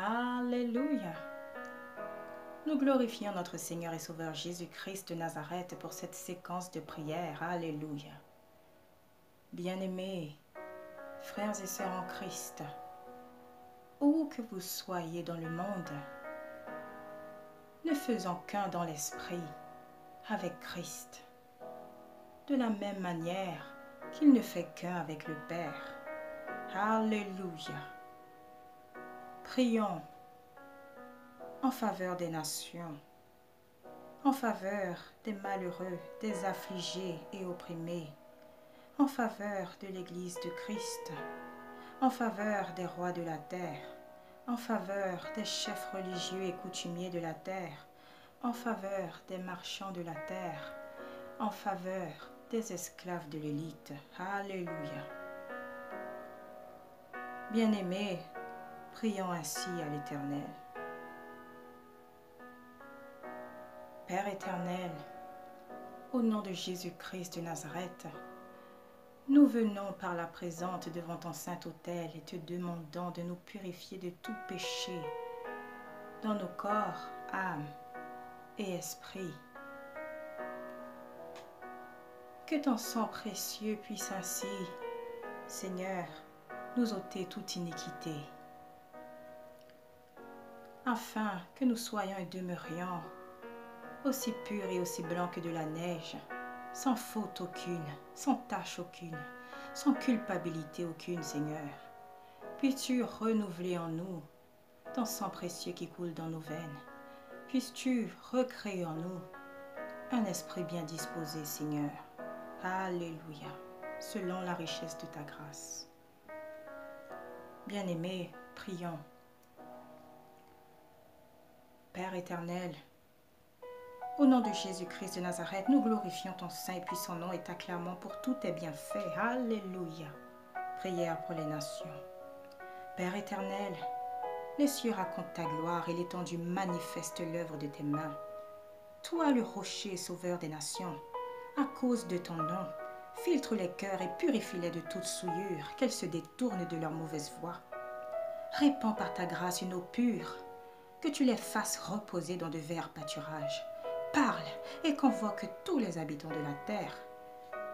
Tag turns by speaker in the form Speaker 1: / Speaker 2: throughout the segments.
Speaker 1: Alléluia. Nous glorifions notre Seigneur et Sauveur Jésus-Christ de Nazareth pour cette séquence de prière. Alléluia. Bien-aimés, frères et sœurs en Christ, où que vous soyez dans le monde, ne faisons qu'un dans l'esprit avec Christ, de la même manière qu'il ne fait qu'un avec le Père. Alléluia. Prions en faveur des nations, en faveur des malheureux, des affligés et opprimés, en faveur de l'Église de Christ, en faveur des rois de la terre, en faveur des chefs religieux et coutumiers de la terre, en faveur des marchands de la terre, en faveur des esclaves de l'élite. Alléluia. Bien-aimés, prions ainsi à l'Éternel. Père éternel, au nom de Jésus-Christ de Nazareth, nous venons par la présente devant ton Saint-Autel et te demandons de nous purifier de tout péché dans nos corps, âme et esprit. Que ton sang précieux puisse ainsi, Seigneur, nous ôter toute iniquité, afin que nous soyons et demeurions aussi purs et aussi blancs que de la neige, sans faute aucune, sans tache aucune, sans culpabilité aucune, Seigneur. Puisses-tu renouveler en nous ton sang précieux qui coule dans nos veines. Puisses-tu recréer en nous un esprit bien disposé, Seigneur. Alléluia, selon la richesse de ta grâce. Bien-aimés, prions. Père éternel, au nom de Jésus-Christ de Nazareth, nous glorifions ton saint et puissant nom et t'acclamons pour tous tes bienfaits. Alléluia. Prière pour les nations. Père éternel, les cieux racontent ta gloire et l'étendue manifeste l'œuvre de tes mains. Toi, le rocher sauveur des nations, à cause de ton nom, filtre les cœurs et purifie-les de toute souillure, qu'elles se détournent de leur mauvaise voie. Répands par ta grâce une eau pure, que tu les fasses reposer dans de verts pâturages. Parle et convoque tous les habitants de la terre.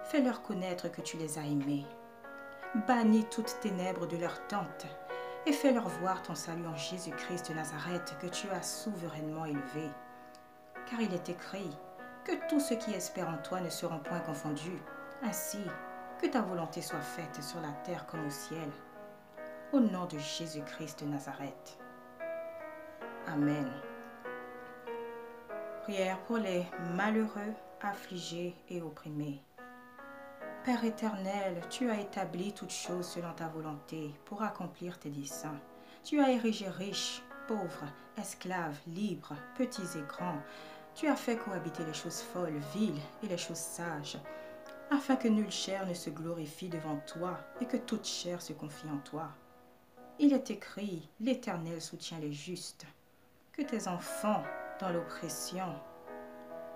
Speaker 1: Fais-leur connaître que tu les as aimés. Bannis toutes ténèbres de leurs tentes et fais-leur voir ton salut en Jésus-Christ de Nazareth que tu as souverainement élevé. Car il est écrit que tous ceux qui espèrent en toi ne seront point confondus. Ainsi, que ta volonté soit faite sur la terre comme au ciel. Au nom de Jésus-Christ de Nazareth. Amen. Prière pour les malheureux, affligés et opprimés. Père éternel, tu as établi toutes choses selon ta volonté pour accomplir tes desseins. Tu as érigé riches, pauvres, esclaves, libres, petits et grands. Tu as fait cohabiter les choses folles, viles et les choses sages, afin que nulle chair ne se glorifie devant toi et que toute chair se confie en toi. Il est écrit, l'Éternel soutient les justes. Que tes enfants, dans l'oppression,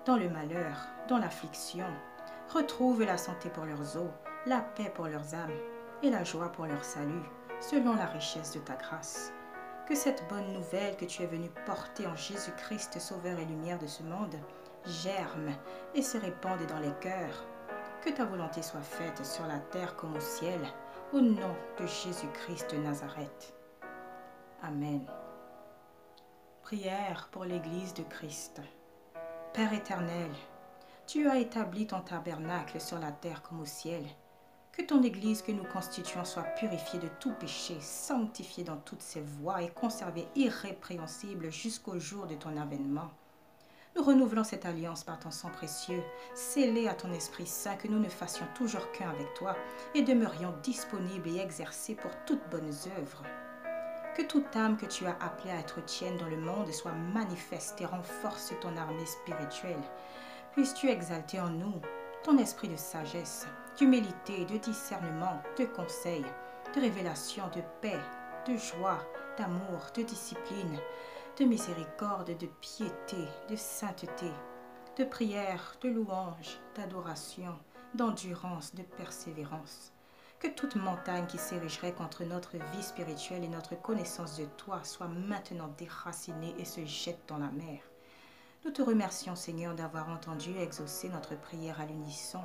Speaker 1: dans le malheur, dans l'affliction, retrouvent la santé pour leurs os, la paix pour leurs âmes et la joie pour leur salut, selon la richesse de ta grâce. Que cette bonne nouvelle que tu es venu porter en Jésus-Christ, Sauveur et lumière de ce monde, germe et se répande dans les cœurs. Que ta volonté soit faite sur la terre comme au ciel, au nom de Jésus-Christ de Nazareth. Amen. Prière pour l'Église de Christ. Père éternel, tu as établi ton tabernacle sur la terre comme au ciel. Que ton Église que nous constituons soit purifiée de tout péché, sanctifiée dans toutes ses voies et conservée irrépréhensible jusqu'au jour de ton avènement. Nous renouvelons cette alliance par ton sang précieux, scellé à ton Esprit Saint, que nous ne fassions toujours qu'un avec toi et demeurions disponibles et exercés pour toutes bonnes œuvres. Que toute âme que tu as appelée à être tienne dans le monde soit manifeste et renforce ton armée spirituelle. Puisses-tu exalter en nous ton esprit de sagesse, d'humilité, de discernement, de conseil, de révélation, de paix, de joie, d'amour, de discipline, de miséricorde, de piété, de sainteté, de prière, de louange, d'adoration, d'endurance, de persévérance. Que toute montagne qui s'érigerait contre notre vie spirituelle et notre connaissance de toi soit maintenant déracinée et se jette dans la mer. Nous te remercions, Seigneur, d'avoir entendu et exaucé notre prière à l'unisson,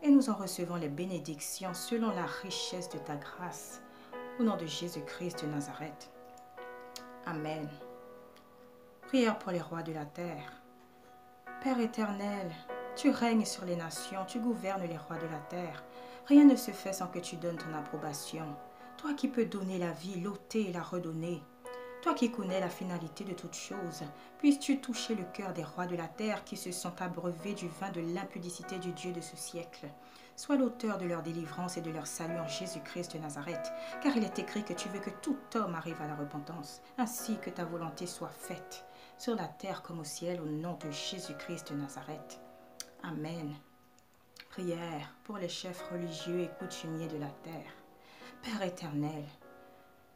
Speaker 1: et nous en recevons les bénédictions selon la richesse de ta grâce. Au nom de Jésus-Christ de Nazareth. Amen. Prière pour les rois de la terre. Père éternel, tu règnes sur les nations, tu gouvernes les rois de la terre. Rien ne se fait sans que tu donnes ton approbation. Toi qui peux donner la vie, l'ôter et la redonner. Toi qui connais la finalité de toutes choses, puisses-tu toucher le cœur des rois de la terre qui se sont abreuvés du vin de l'impudicité du Dieu de ce siècle. Sois l'auteur de leur délivrance et de leur salut en Jésus-Christ de Nazareth, car il est écrit que tu veux que tout homme arrive à la repentance, ainsi que ta volonté soit faite, sur la terre comme au ciel, au nom de Jésus-Christ de Nazareth. Amen. Prière pour les chefs religieux et coutumiers de la terre. Père éternel,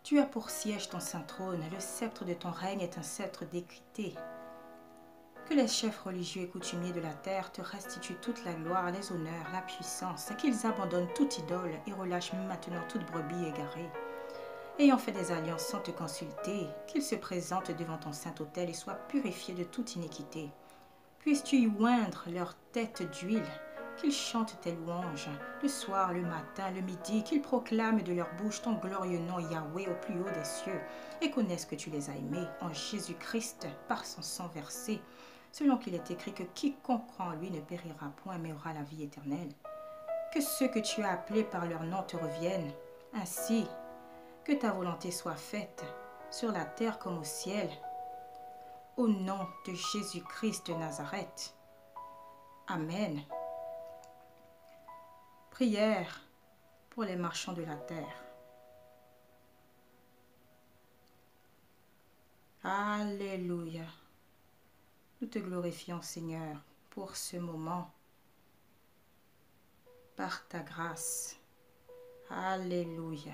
Speaker 1: tu as pour siège ton saint trône, le sceptre de ton règne est un sceptre d'équité. Que les chefs religieux et coutumiers de la terre te restituent toute la gloire, les honneurs, la puissance, qu'ils abandonnent toute idole et relâchent maintenant toute brebis égarée. Ayant fait des alliances sans te consulter, qu'ils se présentent devant ton saint autel et soient purifiés de toute iniquité. Puisses-tu y oindre leur tête d'huile, qu'ils chantent tes louanges, le soir, le matin, le midi, qu'ils proclament de leur bouche ton glorieux nom Yahweh au plus haut des cieux, et connaissent que tu les as aimés en Jésus-Christ par son sang versé, selon qu'il est écrit que quiconque croit en lui ne périra point mais aura la vie éternelle. Que ceux que tu as appelés par leur nom te reviennent, ainsi que ta volonté soit faite, sur la terre comme au ciel, au nom de Jésus-Christ de Nazareth. Amen. Prière pour les marchands de la terre. Alléluia. Nous te glorifions, Seigneur, pour ce moment, par ta grâce. Alléluia.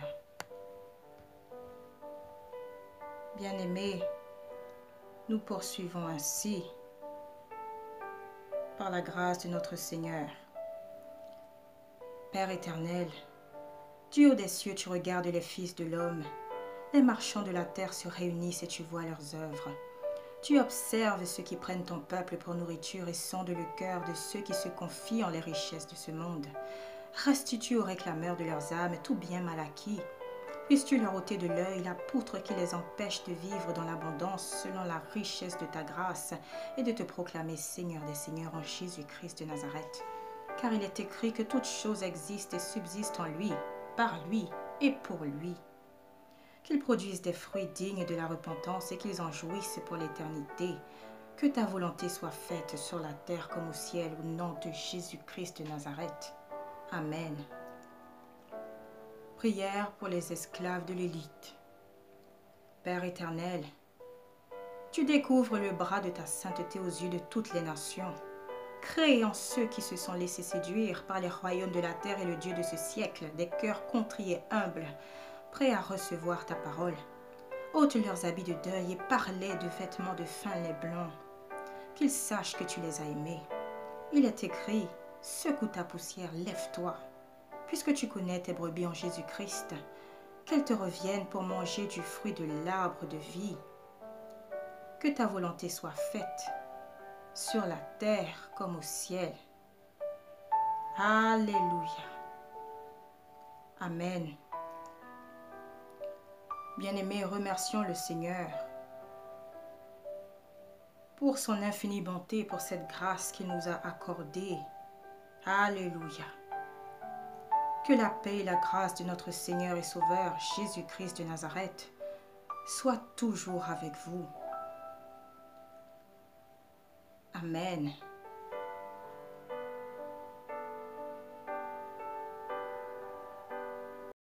Speaker 1: Bien-aimés, nous poursuivons ainsi, par la grâce de notre Seigneur. Père éternel, Dieu des cieux, tu regardes les fils de l'homme. Les marchands de la terre se réunissent et tu vois leurs œuvres. Tu observes ceux qui prennent ton peuple pour nourriture et sondent le cœur de ceux qui se confient en les richesses de ce monde. Restitue aux réclameurs de leurs âmes tout bien mal acquis. Puisses-tu leur ôter de l'œil la poutre qui les empêche de vivre dans l'abondance selon la richesse de ta grâce et de te proclamer Seigneur des Seigneurs en Jésus-Christ de Nazareth. Car il est écrit que toute chose existe et subsiste en lui, par lui et pour lui. Qu'ils produisent des fruits dignes de la repentance et qu'ils en jouissent pour l'éternité. Que ta volonté soit faite sur la terre comme au ciel, au nom de Jésus-Christ de Nazareth. Amen. Prière pour les esclaves de l'élite. Père éternel, tu découvres le bras de ta sainteté aux yeux de toutes les nations. Crée en ceux qui se sont laissés séduire par les royaumes de la terre et le Dieu de ce siècle des cœurs contrits et humbles, prêts à recevoir ta parole. Ôte leurs habits de deuil et parle-les de vêtements de fin lait blanc. Qu'ils sachent que tu les as aimés. Il est écrit, secoue ta poussière, lève-toi. Puisque tu connais tes brebis en Jésus-Christ, qu'elles te reviennent pour manger du fruit de l'arbre de vie. Que ta volonté soit faite, sur la terre comme au ciel. Alléluia. Amen. Bien-aimés, remercions le Seigneur pour son infinie bonté, pour cette grâce qu'il nous a accordée. Alléluia. Que la paix et la grâce de notre Seigneur et Sauveur, Jésus-Christ de Nazareth, soient toujours avec vous. Amen.